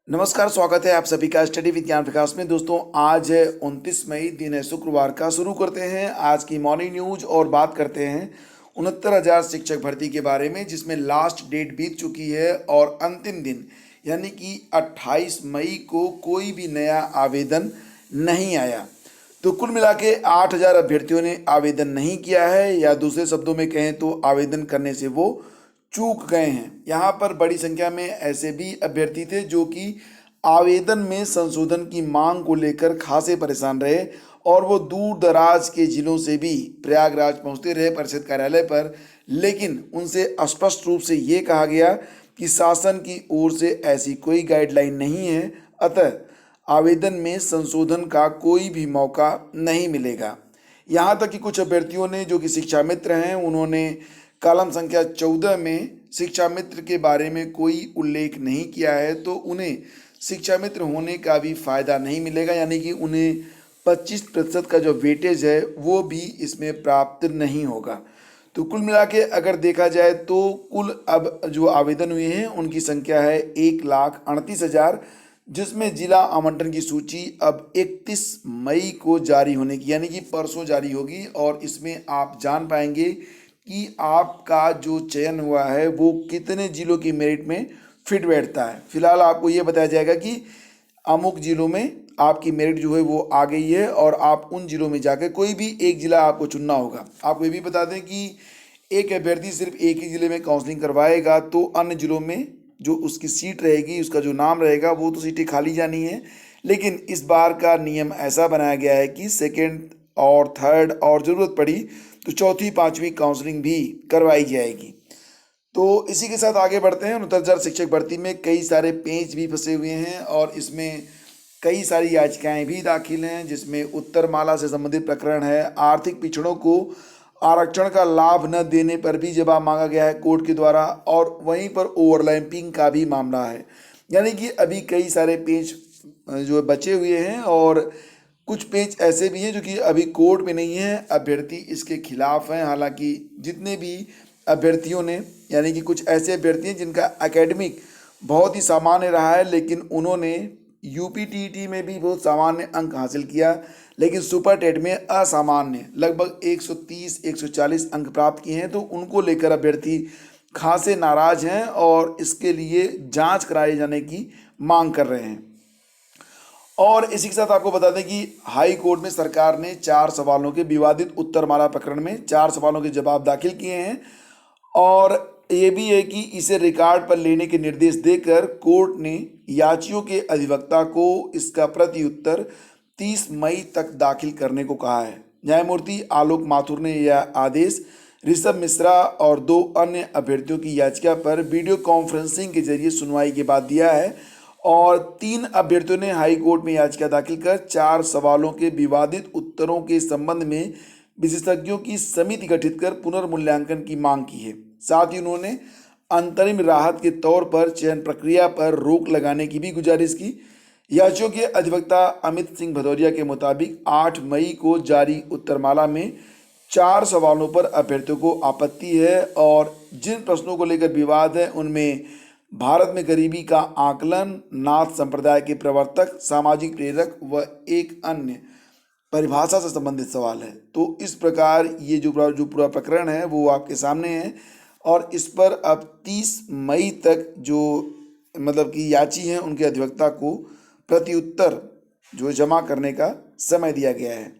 नमस्कार, स्वागत है आप सभी का स्टडी विज्ञान विकास में। दोस्तों, आज है 29 मई, दिन है शुक्रवार का। शुरू करते हैं आज की मॉर्निंग न्यूज और बात करते हैं 69,000 शिक्षक भर्ती के बारे में, जिसमें लास्ट डेट बीत चुकी है और अंतिम दिन यानी कि 28 मई को कोई भी नया आवेदन नहीं आया। तो कुल मिला के 8,000 अभ्यर्थियों ने आवेदन नहीं किया है, या दूसरे शब्दों में कहें तो आवेदन करने से वो चूक गए हैं। यहाँ पर बड़ी संख्या में ऐसे भी अभ्यर्थी थे जो कि आवेदन में संशोधन की मांग को लेकर खासे परेशान रहे, और वो दूर दराज के जिलों से भी प्रयागराज पहुँचते रहे परिषद कार्यालय पर। लेकिन उनसे स्पष्ट रूप से ये कहा गया कि शासन की ओर से ऐसी कोई गाइडलाइन नहीं है, अतः आवेदन में संशोधन का कोई भी मौका नहीं मिलेगा। यहाँ तक कि कुछ अभ्यर्थियों ने, जो कि शिक्षा मित्र हैं, उन्होंने कॉलम संख्या 14 में शिक्षा मित्र के बारे में कोई उल्लेख नहीं किया है, तो उन्हें शिक्षा मित्र होने का भी फायदा नहीं मिलेगा, यानी कि उन्हें 25% का जो वेटेज है वो भी इसमें प्राप्त नहीं होगा। तो कुल मिला के अगर देखा जाए तो कुल अब जो आवेदन हुए हैं उनकी संख्या है 1,38,000, जिसमें जिला आवंटन की सूची अब 31 मई को जारी होने की, यानी कि परसों जारी होगी, और इसमें आप जान पाएंगे कि आपका जो चयन हुआ है वो कितने जिलों की मेरिट में फिट बैठता है। फिलहाल आपको ये बताया जाएगा कि अमुक जिलों में आपकी मेरिट जो है वो आ गई है, और आप उन जिलों में जाकर कोई भी एक जिला आपको चुनना होगा। आपको ये भी बता दें कि एक अभ्यर्थी सिर्फ एक ही जिले में काउंसलिंग करवाएगा, तो अन्य जिलों में जो उसकी सीट रहेगी, उसका जो नाम रहेगा, वो तो सीटें खाली जानी है। लेकिन इस बार का नियम ऐसा बनाया गया है कि सेकेंड और थर्ड और ज़रूरत पड़ी तो चौथी पांचवी काउंसलिंग भी करवाई जाएगी। तो इसी के साथ आगे बढ़ते हैं। 69,000 शिक्षक भर्ती में कई सारे पेंच भी फंसे हुए हैं, और इसमें कई सारी याचिकाएं भी दाखिल हैं, जिसमें उत्तरमाला से संबंधित प्रकरण है। आर्थिक पिछड़ों को आरक्षण का लाभ न देने पर भी जवाब मांगा गया है कोर्ट के द्वारा, और वहीं पर ओवरलैपिंग का भी मामला है। यानी कि अभी कई सारे पेंच जो बचे हुए हैं, और कुछ पेज ऐसे भी हैं जो कि अभी कोर्ट में नहीं है, अभ्यर्थी इसके खिलाफ हैं। हालांकि जितने भी अभ्यर्थियों ने, यानी कि कुछ ऐसे अभ्यर्थी हैं जिनका एकेडमिक बहुत ही सामान्य रहा है, लेकिन उन्होंने यूपीटीईटी में भी बहुत सामान्य अंक हासिल किया, लेकिन सुपर टेट में असामान्य लगभग 130-140 अंक प्राप्त किए हैं, तो उनको लेकर अभ्यर्थी खासे नाराज हैं और इसके लिए जांच कराए जाने की मांग कर रहे हैं। और इसी के साथ आपको बता दें कि हाई कोर्ट में सरकार ने 4 सवालों के विवादित उत्तरमाला प्रकरण में 4 सवालों के जवाब दाखिल किए हैं, और ये भी है कि इसे रिकॉर्ड पर लेने के निर्देश देकर कोर्ट ने याचियों के अधिवक्ता को इसका प्रति उत्तर 30 मई तक दाखिल करने को कहा है। न्यायमूर्ति आलोक माथुर ने यह आदेश ऋषभ मिश्रा और 2 अन्य अभ्यर्थियों की याचिका पर वीडियो कॉन्फ्रेंसिंग के जरिए सुनवाई के बाद दिया है, और 3 अभ्यर्थियों ने हाई कोर्ट में याचिका दाखिल कर 4 सवालों के विवादित उत्तरों के संबंध में विशेषज्ञों की समिति गठित कर पुनर्मूल्यांकन की मांग की है। साथ ही उन्होंने अंतरिम राहत के तौर पर चयन प्रक्रिया पर रोक लगाने की भी गुजारिश की। याचियों के अधिवक्ता अमित सिंह भदौरिया के मुताबिक 8 मई को जारी उत्तरमाला में 4 सवालों पर अभ्यर्थियों को आपत्ति है, और जिन प्रश्नों को लेकर विवाद है उनमें भारत में गरीबी का आकलन, नाथ संप्रदाय के प्रवर्तक, सामाजिक प्रेरक व एक अन्य परिभाषा से संबंधित सवाल है। तो इस प्रकार ये जो पूरा प्रकरण है वो आपके सामने है, और इस पर अब 30 मई तक जो मतलब कि याची हैं उनके अधिवक्ता को प्रति उत्तर जो जमा करने का समय दिया गया है।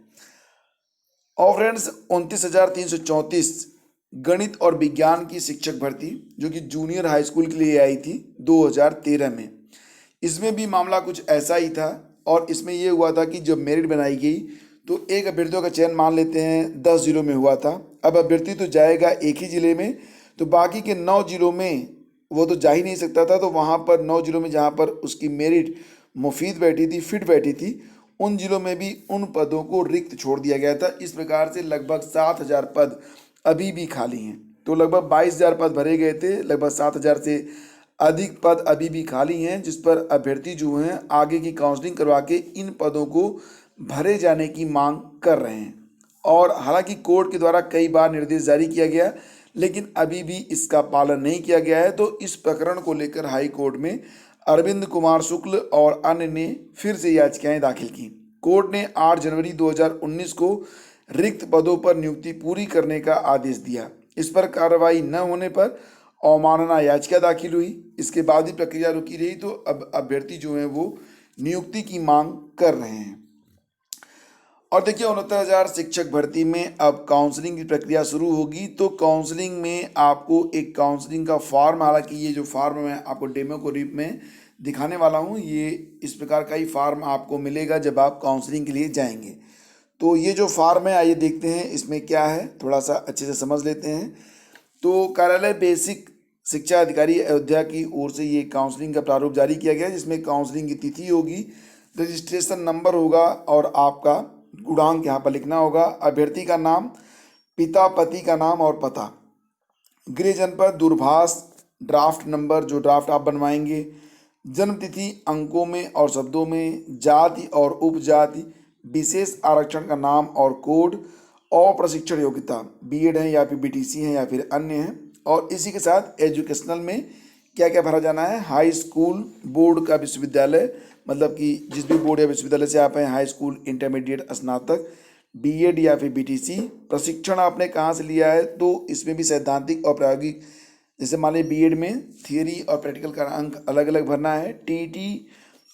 और फ्रेंड्स, 29,334 गणित और विज्ञान की शिक्षक भर्ती जो कि जूनियर हाई स्कूल के लिए आई थी 2013 में, इसमें भी मामला कुछ ऐसा ही था। और इसमें यह हुआ था कि जब मेरिट बनाई गई तो एक अभ्यर्थियों का चयन मान लेते हैं 10 जिलों में हुआ था। अब अभ्यर्थी तो जाएगा एक ही ज़िले में, तो बाकी के 9 जिलों में वो तो जा ही नहीं सकता था। तो वहाँ पर 9 जिलों में जहाँ पर उसकी मेरिट मुफीद बैठी थी, फिट बैठी थी, उन जिलों में भी उन पदों को रिक्त छोड़ दिया गया था। इस प्रकार से लगभग 7,000 पद अभी भी खाली हैं। तो लगभग 22,000 पद भरे गए थे, लगभग 7,000 से अधिक पद अभी भी खाली हैं, जिस पर अभ्यर्थी जो हैं आगे की काउंसलिंग करवा के इन पदों को भरे जाने की मांग कर रहे हैं। और हालांकि कोर्ट के द्वारा कई बार निर्देश जारी किया गया, लेकिन अभी भी इसका पालन नहीं किया गया है। तो इस प्रकरण को लेकर हाई कोर्ट में अरविंद कुमार शुक्ल और अन्य ने फिर से याचिकाएं दाखिल की। कोर्ट ने 8 जनवरी 2019 को रिक्त पदों पर नियुक्ति पूरी करने का आदेश दिया। इस पर कार्रवाई न होने पर अवमानना याचिका दाखिल हुई। इसके बाद ही प्रक्रिया रुकी रही, तो अब अभ्यर्थी जो हैं वो नियुक्ति की मांग कर रहे हैं। और देखिए 69,000 शिक्षक भर्ती में अब काउंसलिंग की प्रक्रिया शुरू होगी। तो काउंसलिंग में आपको एक काउंसलिंग का फॉर्म, हालांकि ये जो फॉर्म मैं आपको डेमो को रूप में दिखाने वाला हूँ, ये इस प्रकार का ही फॉर्म आपको मिलेगा जब आप काउंसलिंग के लिए जाएंगे। तो ये जो फॉर्म है, आइए देखते हैं इसमें क्या है, थोड़ा सा अच्छे से समझ लेते हैं। तो कार्यालय बेसिक शिक्षा अधिकारी अयोध्या की ओर से ये काउंसलिंग का प्रारूप जारी किया गया है, जिसमें काउंसलिंग की तिथि होगी, रजिस्ट्रेशन नंबर होगा और आपका गुणांक यहाँ पर लिखना होगा। अभ्यर्थी का नाम, पिता पति का नाम और पता, गृह जनपद, दूरभाष, ड्राफ्ट नंबर जो ड्राफ्ट आप बनवाएंगे, जन्म तिथि अंकों में और शब्दों में, जाति और उपजाति, विशेष आरक्षण का नाम और कोड, और प्रशिक्षण योग्यता बीएड है या फिर बीटीसी है या फिर अन्य है। और इसी के साथ एजुकेशनल में क्या क्या भरा जाना है, हाई स्कूल बोर्ड का विश्वविद्यालय, मतलब कि जिस भी बोर्ड या विश्वविद्यालय से आप हैं, हाई स्कूल, इंटरमीडिएट, स्नातक, बीएड या फिर बीटीसी। प्रशिक्षण आपने कहाँ से लिया है, तो इसमें भी सैद्धांतिक और प्रायोगिक, जैसे मान लीजिए बीएड में थियरी और प्रैक्टिकल का अंक अलग अलग भरना है। टीटी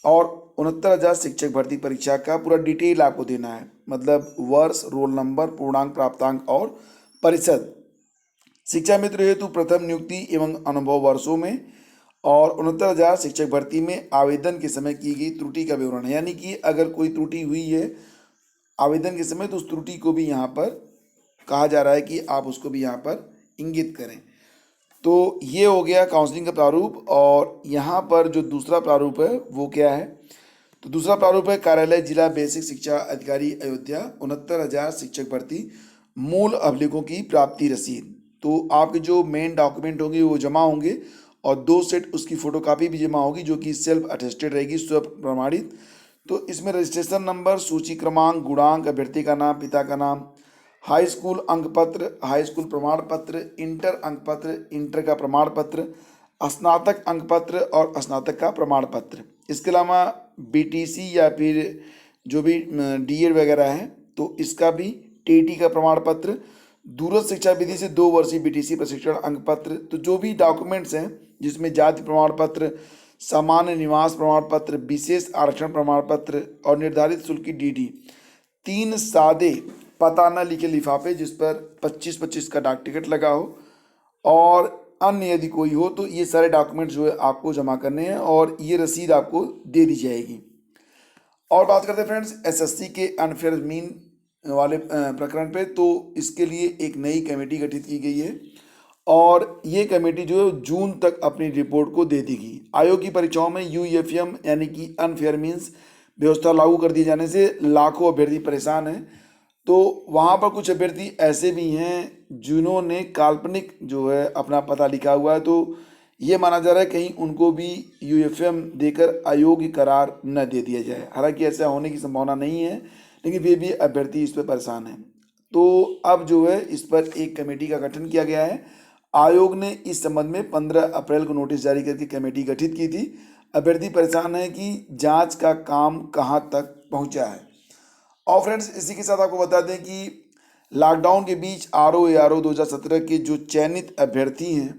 और 69,000 शिक्षक भर्ती परीक्षा का पूरा डिटेल आपको देना है, मतलब वर्ष, रोल नंबर, पूर्णांक, प्राप्तांक और परिषद। शिक्षा मित्र हेतु प्रथम नियुक्ति एवं अनुभव वर्षों में, और 69,000 शिक्षक भर्ती में आवेदन के समय की गई त्रुटि का विवरण है, यानी कि अगर कोई त्रुटि हुई है आवेदन के समय तो उस त्रुटि को भी यहाँ पर कहा जा रहा है कि आप उसको भी यहाँ पर इंगित करें। तो ये हो गया काउंसलिंग का प्रारूप। और यहाँ पर जो दूसरा प्रारूप है वो क्या है, तो दूसरा प्रारूप है कार्यालय जिला बेसिक शिक्षा अधिकारी अयोध्या 69,000 शिक्षक भर्ती मूल अभिलेखों की प्राप्ति रसीद। तो आपके जो मेन डॉक्यूमेंट होंगे वो जमा होंगे और 2 सेट उसकी फोटोकॉपी भी जमा होगी, जो कि सेल्फ अटेस्टेड रहेगी, स्व प्रमाणित। तो इसमें रजिस्ट्रेशन नंबर, सूची क्रमांक, गुणांक, अभ्यर्थी का नाम, पिता का नाम, हाई स्कूल अंक पत्र, हाई स्कूल प्रमाण पत्र, इंटर अंक पत्र, इंटर का प्रमाण पत्र, स्नातक अंक पत्र और स्नातक का प्रमाण पत्र। इसके अलावा बीटीसी या फिर जो भी डीएड वगैरह है तो इसका भी, टीटी का प्रमाण पत्र, दूरस्थ शिक्षा विधि से 2 वर्षीय बीटीसी प्रशिक्षण अंक पत्र। तो जो भी डॉक्यूमेंट्स हैं जिसमें जाति प्रमाण पत्र, सामान्य निवास प्रमाण पत्र, विशेष आरक्षण प्रमाण पत्र और निर्धारित शुल्क की डीडी, 3 सादे पता न लिखे लिफाफे जिस पर 25-25 का डाक टिकट लगा हो, और अन्य यदि कोई हो, तो ये सारे डॉक्यूमेंट जो है आपको जमा करने हैं और ये रसीद आपको दे दी जाएगी। और बात करते हैं फ्रेंड्स एसएससी के अनफेयर मीन वाले प्रकरण पे, तो इसके लिए एक नई कमेटी गठित की गई है और ये कमेटी जो है जून तक अपनी रिपोर्ट को दे देगी। आयोग की परीक्षाओं में यूएफएम यानी कि अनफेयर मीन्स व्यवस्था लागू कर दिए जाने से लाखों अभ्यर्थी परेशान हैं। तो वहाँ पर कुछ अभ्यर्थी ऐसे भी हैं जिन्होंने काल्पनिक जो है अपना पता लिखा हुआ है, तो ये माना जा रहा है कहीं उनको भी यूएफएम देकर अयोग्य करार न दे दिया जाए। हालांकि ऐसा होने की संभावना नहीं है, लेकिन फिर भी अभ्यर्थी इस पर परेशान हैं। तो अब जो है इस पर एक कमेटी का गठन किया गया है। आयोग ने इस संबंध में 15 अप्रैल को नोटिस जारी करके कमेटी गठित की थी। अभ्यर्थी परेशान है कि जांच का काम कहां तक पहुंचा है। और फ्रेंड्स इसी के साथ आपको बता दें कि लॉकडाउन के बीच आरओ 2017 के जो चयनित अभ्यर्थी हैं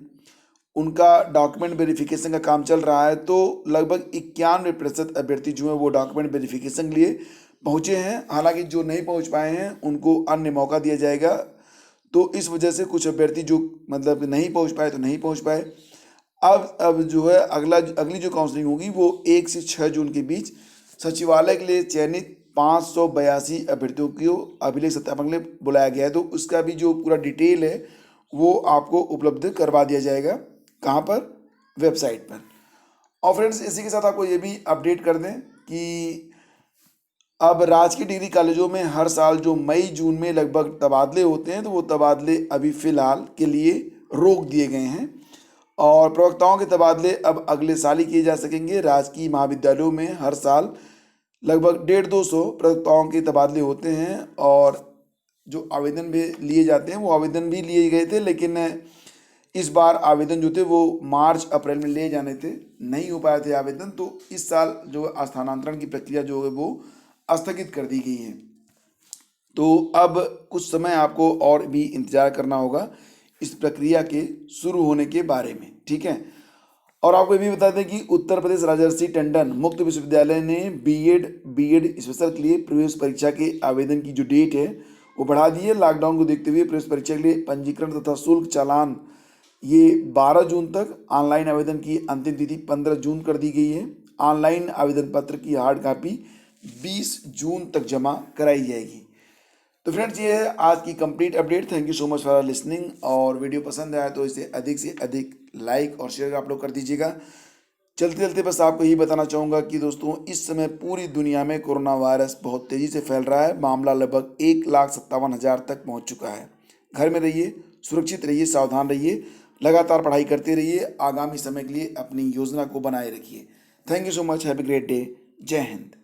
उनका डॉक्यूमेंट वेरिफिकेशन का काम चल रहा है। तो लगभग 91% अभ्यर्थी जो हैं वो डॉक्यूमेंट वेरिफिकेशन के लिए पहुँचे हैं। हालांकि जो नहीं पहुँच पाए हैं उनको अन्य मौका दिया जाएगा। तो इस वजह से कुछ अभ्यर्थी जो मतलब नहीं पहुँच पाए तो नहीं पहुँच पाए। अब जो है अगली जो काउंसलिंग होगी वो 1 से 6 जून के बीच सचिवालय के लिए चयनित 582 अभ्यर्थियों को अभिलेख सत्यापन के लिए बुलाया गया है। तो उसका भी जो पूरा डिटेल है वो आपको उपलब्ध करवा दिया जाएगा। कहाँ पर? वेबसाइट पर। और फ्रेंड्स इसी के साथ आपको ये भी अपडेट कर दें कि अब राजकीय डिग्री कॉलेजों में हर साल जो मई जून में लगभग तबादले होते हैं तो वो तबादले अभी फ़िलहाल के लिए रोक दिए गए हैं और प्रवक्ताओं के तबादले अब अगले साल ही किए जा सकेंगे। राजकीय महाविद्यालयों में हर साल लगभग 150-200 प्रवक्ताओं के तबादले होते हैं और जो आवेदन भी लिए जाते हैं वो आवेदन भी लिए गए थे, लेकिन इस बार आवेदन जो थे वो मार्च अप्रैल में ले जाने थे, नहीं हो पाए थे आवेदन, तो इस साल जो स्थानांतरण की प्रक्रिया जो है वो स्थगित कर दी गई है। तो अब कुछ समय आपको और भी इंतजार करना होगा इस प्रक्रिया के शुरू होने के बारे में, ठीक है। और आपको ये भी बता दें कि उत्तर प्रदेश राजर्षि टंडन मुक्त विश्वविद्यालय ने बीएड स्पेशल के लिए प्रवेश परीक्षा के आवेदन की जो डेट है वो बढ़ा दी है। लॉकडाउन को देखते हुए प्रवेश परीक्षा के लिए पंजीकरण तथा शुल्क चालान ये 12 जून तक, ऑनलाइन आवेदन की अंतिम तिथि 15 जून कर दी गई है। ऑनलाइन आवेदन पत्र की हार्ड कॉपी 20 जून तक जमा कराई जाएगी। तो फ्रेंड्स, ये है आज की complete update. Thank you so much for listening. और वीडियो पसंद आया तो इसे अधिक से अधिक लाइक और शेयर आप लोग कर दीजिएगा। चलते चलते बस आपको यही बताना चाहूँगा कि दोस्तों, इस समय पूरी दुनिया में कोरोना वायरस बहुत तेज़ी से फैल रहा है। मामला लगभग 1,57,000 तक पहुँच चुका है। घर में रहिए, सुरक्षित रहिए, सावधान रहिए, लगातार पढ़ाई करते रहिए, आगामी समय के लिए अपनी योजना को बनाए रखिए। Thank you so much. Have a great day. जय हिंद।